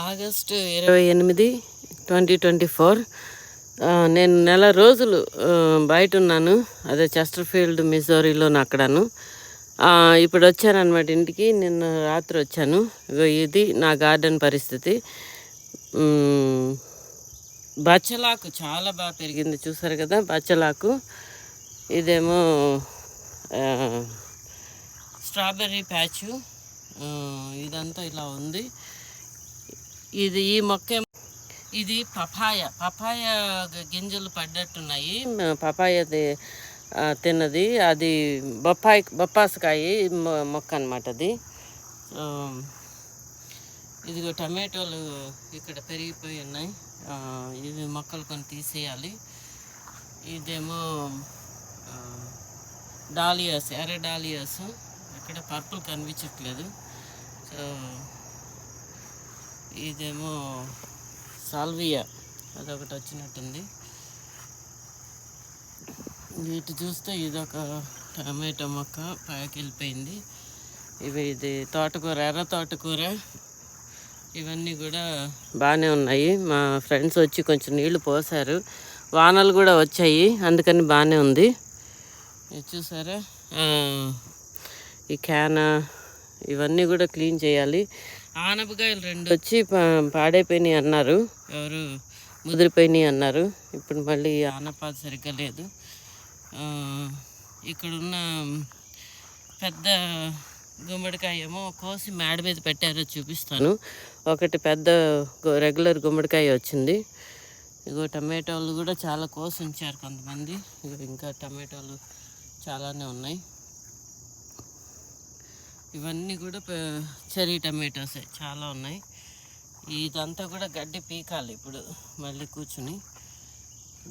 August 28, 2024. నేను నెల రోజులు బయట ఉన్నాను. అదే చెస్టర్ఫీల్డ్ మిజోరీలోను అక్కడను. ఇప్పుడు వచ్చానమాట ఇంటికి. నిన్న రాత్రి వచ్చాను. ఇది నా గార్డెన్ పరిస్థితి. బచ్చలాకు చాలా బాగా పెరిగింది, చూసారు కదా బచ్చలాకు. ఇదేమో స్ట్రాబెర్రీ ప్యాచు. ఇదంతా ఇలా ఉంది. ఈ మొక్క ఇది పపాయ గింజలు పడ్డట్టున్నాయి. పపాయది తిన్నది అది బొప్పాసకాయ మొక్క అనమాట అది. ఇదిగో టమాటోలు ఇక్కడ పెరిగిపోయి ఉన్నాయి. ఇవి మొక్కలు కొన్ని తీసేయాలి. ఇదేమో డాలియాస్, ఎర్ర డాలియాస్. ఇక్కడ పర్పుల్ కనిపించట్లేదు. సో ఇదేమో సాల్వియా, అదొకటి వచ్చినట్టుంది. వీటి చూస్తే ఇదొక టమాటో మొక్క పైకి వెళ్ళిపోయింది. ఇది తోటకూర, ఎర్ర తోటకూర. ఇవన్నీ కూడా బాగానే ఉన్నాయి. మా ఫ్రెండ్స్ వచ్చి కొంచెం నీళ్లు పోసారు, వానలు కూడా వచ్చాయి, అందుకని బాగానే ఉంది. ఇది చూసారా, ఈ క్యాన్ ఇవన్నీ కూడా క్లీన్ చేయాలి. ఆనపకాయలు 2 వచ్చి పాడైపోయినాయి అన్నారు, ఎవరు ముదిరిపోయినాయి అన్నారు. ఇప్పుడు మళ్ళీ ఆనపాదు సరిగ్గా లేదు. ఇక్కడున్న పెద్ద గుమ్మడికాయ ఏమో కోసి మేడ మీద పెట్టారో చూపిస్తాను. ఒకటి పెద్ద రెగ్యులర్ గుమ్మడికాయ వచ్చింది. ఇగో టమాటోలు కూడా చాలా కోసి ఉంచారు కొంతమంది. ఇంకా టమాటోలు చాలానే ఉన్నాయి. ఇవన్నీ కూడా చెరీ టమాటోసే, చాలా ఉన్నాయి. ఇదంతా కూడా గడ్డి పీకాలి ఇప్పుడు మళ్ళీ కూర్చుని.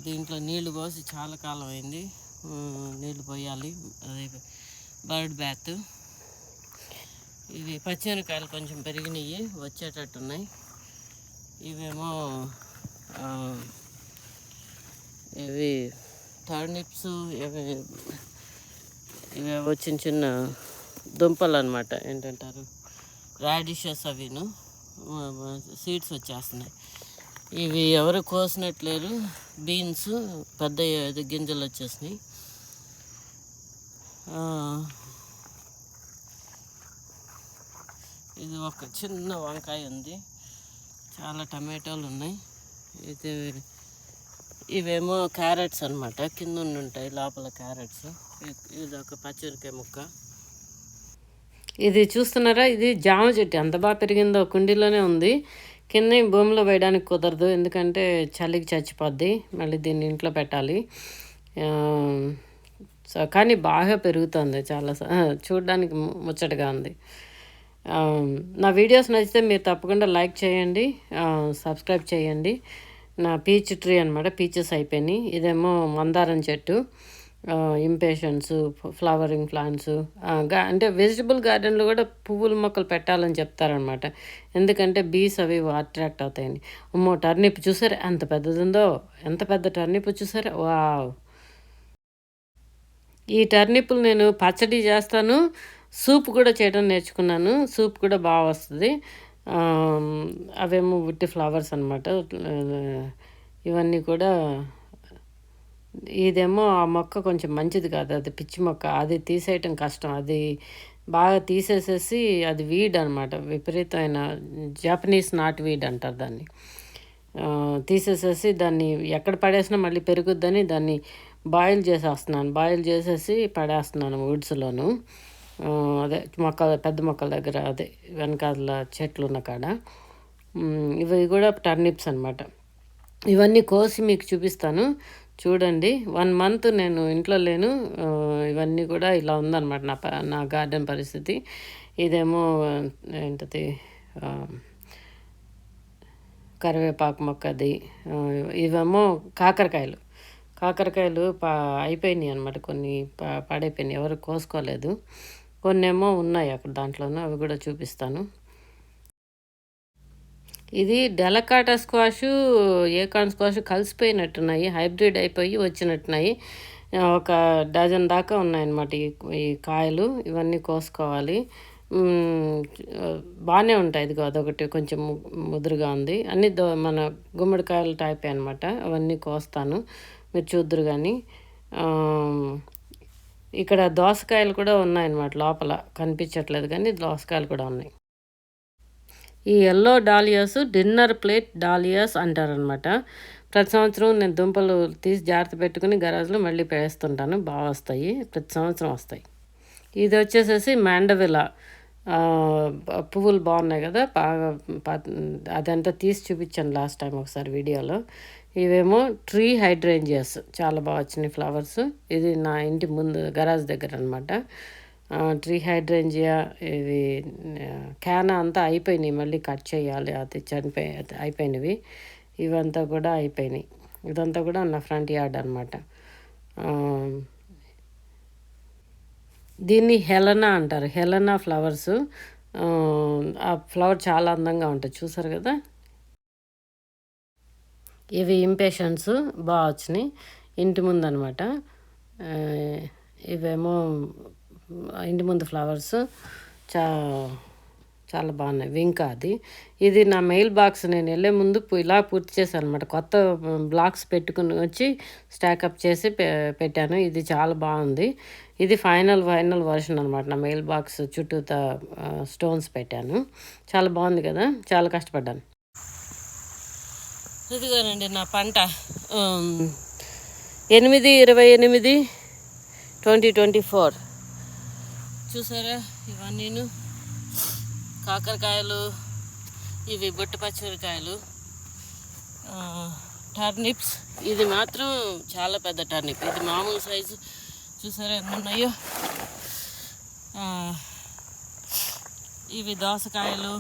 దీంట్లో నీళ్లు పోసి చాలా కాలం అయింది, నీళ్లు పోయాలి. అదే బర్డ్ బ్యాత్. ఇవి పచ్చిమిరకాయలు కొంచెం పెరిగినాయి, వచ్చేటట్టున్నాయి. ఇవేమో ఇవి టర్నిప్స్, ఇవేవో చిన్న చిన్న దుంపలు అనమాట, ఏంటంటారు రాడిషెస్. అవిను సీడ్స్ వచ్చేస్తున్నాయి. ఇవి ఎవరు కోసినట్లేరు, బీన్స్ పెద్ద గింజలు వచ్చేసినాయి. ఇది ఒక చిన్న వంకాయ ఉంది, చాలా టమాటోలు ఉన్నాయి. ఇవేమో క్యారెట్స్ అనమాట, కింద ఉంటాయి, లోపల క్యారెట్స్. ఇది ఒక పచ్చిమిరకాయ ముక్క. ఇది చూస్తున్నారా, ఇది జామ చెట్టు ఎంత బాగా పెరిగిందో. కుండీలోనే ఉంది, కింద భూమిలో వేయడానికి కుదరదు, ఎందుకంటే చలికి చచ్చిపోద్ది. మళ్ళీ దీన్ని ఇంట్లో పెట్టాలి. సో కానీ బాగా పెరుగుతుంది, చాలా చూడడానికి ముచ్చటగా ఉంది. నా వీడియోస్ నచ్చితే మీరు తప్పకుండా లైక్ చేయండి, సబ్స్క్రైబ్ చేయండి. నా పీచ్ ట్రీ అనమాట, పీచెస్ అయిపోయినాయి. ఇదేమో మందారం చెట్టు, ఇంపేషన్స్, ఫ్లవరింగ్ ప్లాంట్స్. అంటే వెజిటబుల్ గార్డెన్లో కూడా పువ్వుల మొక్కలు పెట్టాలని చెప్తారనమాట, ఎందుకంటే బీస్ అవి అట్రాక్ట్ అవుతాయని. అమ్మో, టర్నిప్ చూసారా ఎంత పెద్దది ఉందో, ఎంత పెద్ద టర్నిప్ చూసారా, వావ్. ఈ టర్నిప్లు నేను పచ్చడి చేస్తాను, సూప్ కూడా చేయడం నేర్చుకున్నాను. సూప్ కూడా బాగా వస్తుంది. అవేమో ఉట్టి ఫ్లవర్స్ అనమాట. ఇవన్నీ కూడా. ఇదేమో ఆ మొక్క కొంచెం మంచిది కాదు, అది పిచ్చి మొక్క, అది తీసేయటం కష్టం. అది బాగా తీసేసేసి, అది వీడ్ అనమాట, విపరీతమైన జపనీస్ నాట్ వీడ్ అంటారు దాన్ని. తీసేసేసి దాన్ని ఎక్కడ పడేసినా మళ్ళీ పెరుగుద్దని దాన్ని బాయిల్ చేసేస్తున్నాను. బాయిల్ చేసేసి పడేస్తున్నాను వుడ్స్లోను. అదే పెద్ద మొక్కల దగ్గర, అదే వెనకాల చెట్లు ఉన్న కాడ. ఇవి కూడా టర్నిప్స్ అనమాట. ఇవన్నీ కోసి మీకు చూపిస్తాను, చూడండి. 1 month నేను ఇంట్లో లేను. ఇవన్నీ కూడా ఇలా ఉందన్నమాట నా గార్డెన్ పరిస్థితి. ఇదేమో ఏంటది, కరివేపాకు మొక్కది. ఇవేమో కాకరకాయలు అయిపోయినాయి అనమాట, కొన్ని పాడైపోయినాయి, ఎవరు కోసుకోలేదు. కొన్ని ఏమో ఉన్నాయి అక్కడ దాంట్లోనూ, అవి కూడా చూపిస్తాను. ఇది డెలకాటా స్క్వాషు, ఏకాన్ స్క్వాష్ కలిసిపోయినట్టున్నాయి, హైబ్రిడ్ అయిపోయి వచ్చినట్టున్నాయి. ఒక 12 దాకా ఉన్నాయన్నమాట ఈ కాయలు. ఇవన్నీ కోసుకోవాలి. బాగానే ఉంటాయి. ఇదిగో అదొకటి కొంచెం ముదురుగా ఉంది. అన్నీ మన గుమ్మడికాయల టైపే అనమాట. అవన్నీ కోస్తాను, మీరు చూద్దురు కానీ. ఇక్కడ దోసకాయలు కూడా ఉన్నాయన్నమాట, లోపల కనిపించట్లేదు కానీ దోసకాయలు కూడా ఉన్నాయి. ఈ yellow Dahlia's dinner plate Dahlia's అంటారనమాట. ప్రతి సంవత్సరం నేను దుంపలు తీసి జాగ్రత్త పెట్టుకుని గరాజులో మళ్ళీ వేస్తుంటాను, బాగా వస్తాయి, ప్రతి సంవత్సరం వస్తాయి. ఇది వచ్చేసేసి మ్యాండవిలా. పువ్వులు బాగున్నాయి కదా, బాగా అదంతా తీసి చూపించాను లాస్ట్ టైం ఒకసారి వీడియోలో. ఇవేమో ట్రీ హైడ్రేంజియాస్, చాలా బాగా వచ్చినాయి ఫ్లవర్స్. ఇది నా ఇంటి ముందు గరాజ్ దగ్గర అనమాట. ట్రీ హైడ్రేంజియా ఇవి క్యానా అంతా అయిపోయినాయి, మళ్ళీ కట్ చేయాలి, అది అయిపోయినవి. ఇవంతా కూడా అయిపోయినాయి. ఇదంతా కూడా నా ఫ్రంట్ యార్డ్ అనమాట. దీన్ని హెలనా అంటారు, హెలనా ఫ్లవర్స్. ఆ ఫ్లవర్ చాలా అందంగా ఉంటుంది, చూసారు కదా. ఇవి ఇంపేషన్స్ బాగా వచ్చినాయి ఇంటి ముందు అనమాట. ఇవేమో ఇంటి ముందు ఫ్లవర్స్ చాలా బాగున్నాయి. వింకా అది. ఇది నా మెయిల్ బాక్స్ నేను వెళ్ళే ముందు ఇలా పూర్తి చేశాను అనమాట. కొత్త బ్లాక్స్ పెట్టుకుని వచ్చి స్టాకప్ చేసి పెట్టాను. ఇది చాలా బాగుంది. ఇది ఫైనల్ వర్షన్ అనమాట. నా మెయిల్ బాక్స్ చుట్టూతా స్టోన్స్ పెట్టాను. చాలా బాగుంది కదా, చాలా కష్టపడ్డాను. ఇదిగోనండి నా పంట. 8/28/2024 చూసారా. ఇవన్నీను కాకరకాయలు, ఇవి బొట్టు పచ్చిమిరకాయలు, టర్నిప్స్. ఇది మాత్రం చాలా పెద్ద టర్నిప్, ఇది మామూలు సైజు. చూసారా ఎన్ని ఉన్నాయో. ఇవి దోసకాయలు,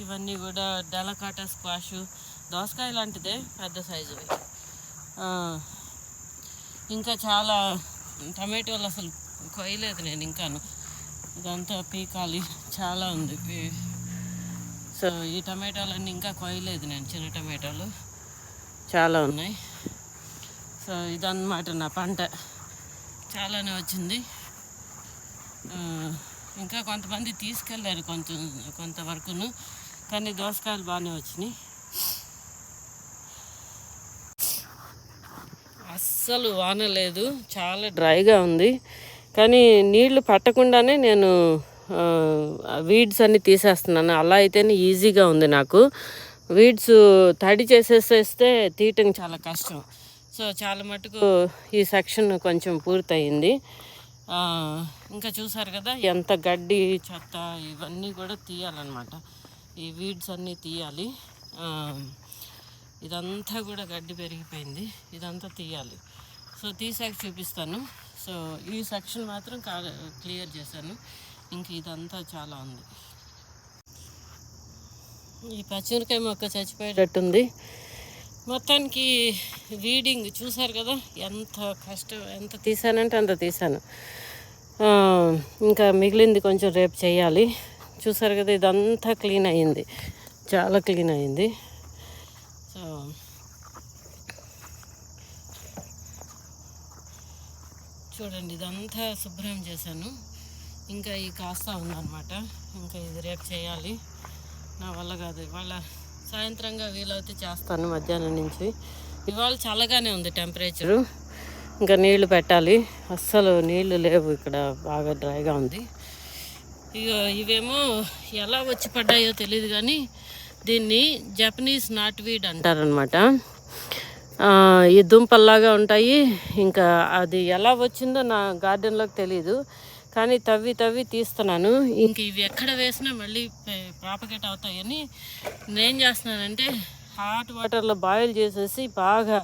ఇవన్నీ కూడా డెలకాటా స్క్వాషు, దోసకాయ లాంటిదే, పెద్ద సైజు. ఇంకా చాలా టమాటోలు అసలు కొయ్యలేదు నేను ఇంకాను, ఇదంతా పీకాలి, చాలా ఉంది. సో ఈ టమాటాలన్నీ ఇంకా కొయ్యలేదు నేను, చిన్న టమాటాలు చాలా ఉన్నాయి. సో ఇదన్నమాట నా పంట, చాలానే వచ్చింది. ఇంకా కొంతమంది తీసుకెళ్ళారు కొంతవరకును, కానీ దోసకాయలు బాగానే వచ్చినాయి. అస్సలు వాన లేదు, చాలా డ్రైగా ఉంది. కానీ నీళ్లు పట్టకుండానే నేను వీడ్స్ అన్నీ తీసేస్తున్నాను. అలా అయితేనే ఈజీగా ఉంది నాకు. వీడ్స్ తడి చేసేసేస్తే తీయటం చాలా కష్టం. సో చాలా మటుకు ఈ సెక్షన్ కొంచెం పూర్తయింది. ఇంకా చూసారు కదా ఎంత గడ్డి చెత్త, ఇవన్నీ కూడా తీయాలన్నమాట. ఈ వీడ్స్ అన్నీ తీయాలి. ఇదంతా కూడా గడ్డి పెరిగిపోయింది, ఇదంతా తీయాలి. సో తీసాక చూపిస్తాను. సో ఈ సెక్షన్ మాత్రం క్లియర్ చేశాను, ఇంక ఇదంతా చాలా ఉంది. ఈ పచ్చిమిరకాయ మొక్క చచ్చిపోయేటట్టుంది. మొత్తానికి వీడింగ్ చూసారు కదా, ఎంత కష్టం, ఎంత తీసానంటే అంత తీసాను. ఇంకా మిగిలింది కొంచెం రేపు చేయాలి. చూసారు కదా, ఇదంతా క్లీన్ అయ్యింది, చాలా క్లీన్ అయ్యింది. సో చూడండి, ఇదంతా శుభ్రం చేశాను. ఇంకా ఈ కాస్త ఉందన్నమాట, ఇంకా ఇది రేపు చేయాలి. నా వల్ల కాదు, ఇవాళ సాయంత్రంగా వీలైతే చేస్తాను, మధ్యాహ్నం నుంచి. ఇవాళ చల్లగానే ఉంది టెంపరేచరు. ఇంకా నీళ్లు పెట్టాలి, అస్సలు నీళ్లు లేవు ఇక్కడ, బాగా డ్రైగా ఉంది. ఇవేమో ఎలా వచ్చి పడ్డాయో తెలియదు కానీ దీన్ని జపనీస్ నాట్ వీడ్ అంటారనమాట. ఈ దుంపల్లాగా ఉంటాయి. ఇంకా అది ఎలా వచ్చిందో నా గార్డెన్లోకి తెలీదు, కానీ తవ్వి తీస్తున్నాను. ఇంక ఇవి ఎక్కడ వేసినా మళ్ళీ ప్రాపగేట్ అవుతాయని నేనేం చేస్తున్నానంటే హాట్ వాటర్లో బాయిల్ చేసేసి బాగా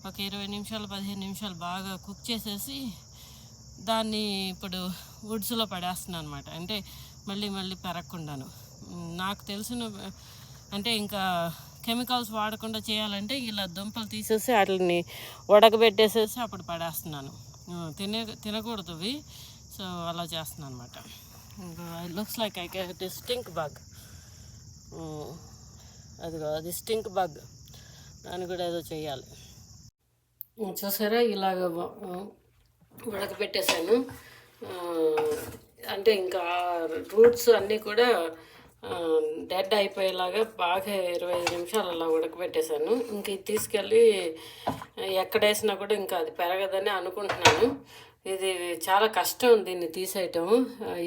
ఒక 20 నిమిషాలు 15 నిమిషాలు బాగా కుక్ చేసేసి దాన్ని ఇప్పుడు వుడ్స్లో పడేస్తున్నాను అనమాట. అంటే మళ్ళీ పెరగకుండాను. నాకు తెలిసిన అంటే ఇంకా కెమికల్స్ వాడకుండా చేయాలంటే ఇలా దుంపలు తీసేసి వాటిని ఉడకబెట్టేసేసి అప్పుడు పడేస్తున్నాను. తినకూడదు ఇవి, సో అలా చేస్తున్నాను అనమాట. It looks like I get stink bug. అది స్టింక్ బగ్, దాన్ని కూడా ఏదో చేయాలి. చూసారా, ఇలాగ ఉడకబెట్టేసాను. అంటే ఇంకా రూట్స్ అన్నీ కూడా డెడ్ అయిపోయేలాగా బాగా 25 నిమిషాలు అలా ఉడకబెట్టేశాను. ఇంక ఇది తీసుకెళ్ళి ఎక్కడేసినా కూడా ఇంకా అది పెరగదని అనుకుంటున్నాను. ఇది చాలా కష్టం దీన్ని తీసేయటం.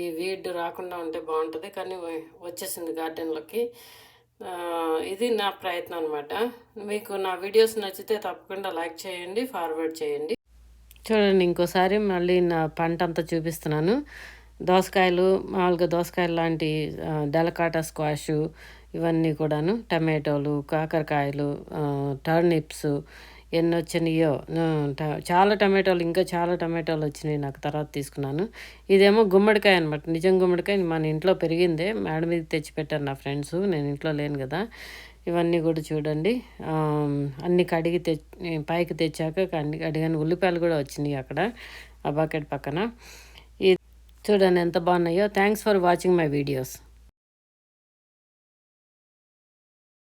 ఈ వీడ్ రాకుండా ఉంటే బాగుంటుంది, కానీ వచ్చేసింది గార్డెన్లోకి. ఇది నా ప్రయత్నం అనమాట. మీకు నా వీడియోస్ నచ్చితే తప్పకుండా లైక్ చేయండి, ఫార్వర్డ్ చేయండి. చూడండి, ఇంకోసారి మళ్ళీ నా పంట అంతా చూపిస్తున్నాను. దోసకాయలు, మామూలుగా దోసకాయలు లాంటి డెలకాటా స్క్వాషు, ఇవన్నీ కూడాను, టమాటోలు, కాకరకాయలు, టర్నిప్స్, ఎన్ని వచ్చినాయో. చాలా టమాటోలు, ఇంకా చాలా టమాటోలు వచ్చినాయి నాకు, తర్వాత తీసుకున్నాను. ఇదేమో గుమ్మడికాయ అనమాట, నిజం గుమ్మడికాయ, మన ఇంట్లో పెరిగిందే, మేడ మీద తెచ్చిపెట్టారు నా ఫ్రెండ్స్, నేను ఇంట్లో లేను కదా. ఇవన్నీ కూడా చూడండి, అన్నీ కడిగి పైకి తెచ్చాక కడిగాను. ఉల్లిపాయలు కూడా వచ్చినాయి అక్కడ ఆ బకెట్ పక్కన. చూడండి ఎంత బాగున్నాయో. Thanks for watching my videos.